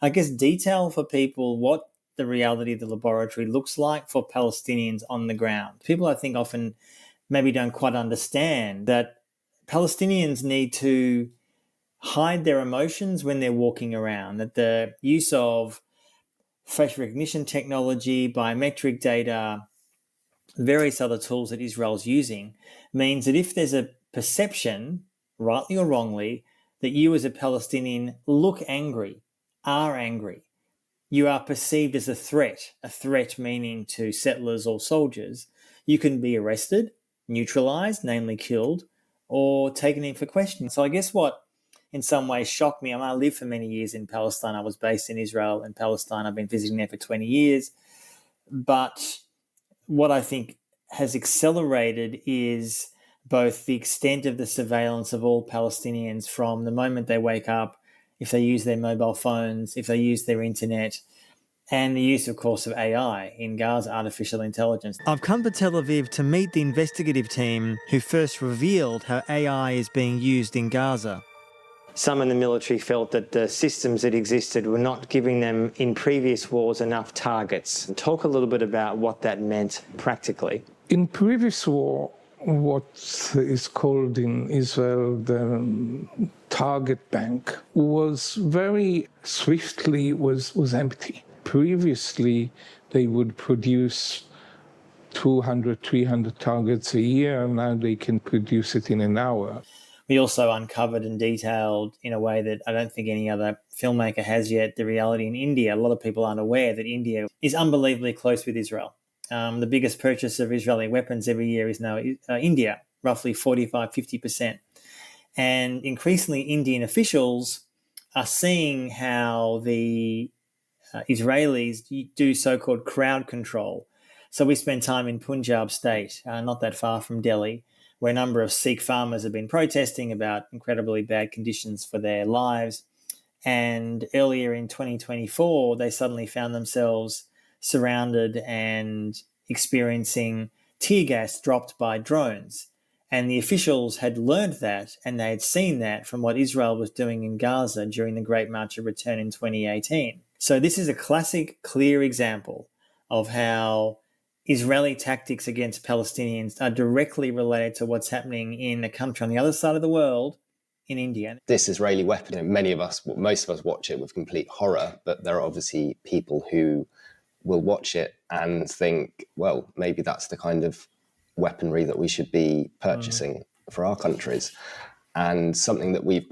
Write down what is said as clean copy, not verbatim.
I guess, detail for people what the reality of the laboratory looks like for Palestinians on the ground. People, I think, often maybe don't quite understand that Palestinians need to hide their emotions when they're walking around, that the use of facial recognition technology, biometric data, various other tools that Israel's using means that if there's a perception, rightly or wrongly, that you as a Palestinian look angry, are angry, you are perceived as a threat meaning to settlers or soldiers, you can be arrested, neutralized, namely killed, or taken in for questioning. So I guess what in some ways shocked me, I lived for many years in Palestine. I was based in Israel and Palestine. I've been visiting there for 20 years. But what I think has accelerated is both the extent of the surveillance of all Palestinians from the moment they wake up, if they use their mobile phones, if they use their internet, and the use, of course, of AI in Gaza, artificial intelligence. I've come to Tel Aviv to meet the investigative team who first revealed how AI is being used in Gaza. Some in the military felt that the systems that existed were not giving them in previous wars enough targets. Talk a little bit about what that meant practically. In previous war, what is called in Israel the target bank was very swiftly was empty. Previously, they would produce 200, 300 targets a year, and now they can produce it in an hour. We also uncovered and detailed in a way that I don't think any other filmmaker has yet the reality in India. A lot of people aren't aware that India is unbelievably close with Israel. The biggest purchase of Israeli weapons every year is now India, roughly 45, 50%. And increasingly Indian officials are seeing how the Israelis do so-called crowd control. So we spent time in Punjab state, not that far from Delhi, where a number of Sikh farmers have been protesting about incredibly bad conditions for their lives. And earlier in 2024, they suddenly found themselves surrounded and experiencing tear gas dropped by drones. And the officials had learned that, and they had seen that from what Israel was doing in Gaza during the Great March of Return in 2018. So this is a classic, clear example of how Israeli tactics against Palestinians are directly related to what's happening in a country on the other side of the world, in India. This Israeli weapon, most of us watch it with complete horror, but there are obviously people who will watch it and think, well, maybe that's the kind of weaponry that we should be purchasing for our countries. And something that we've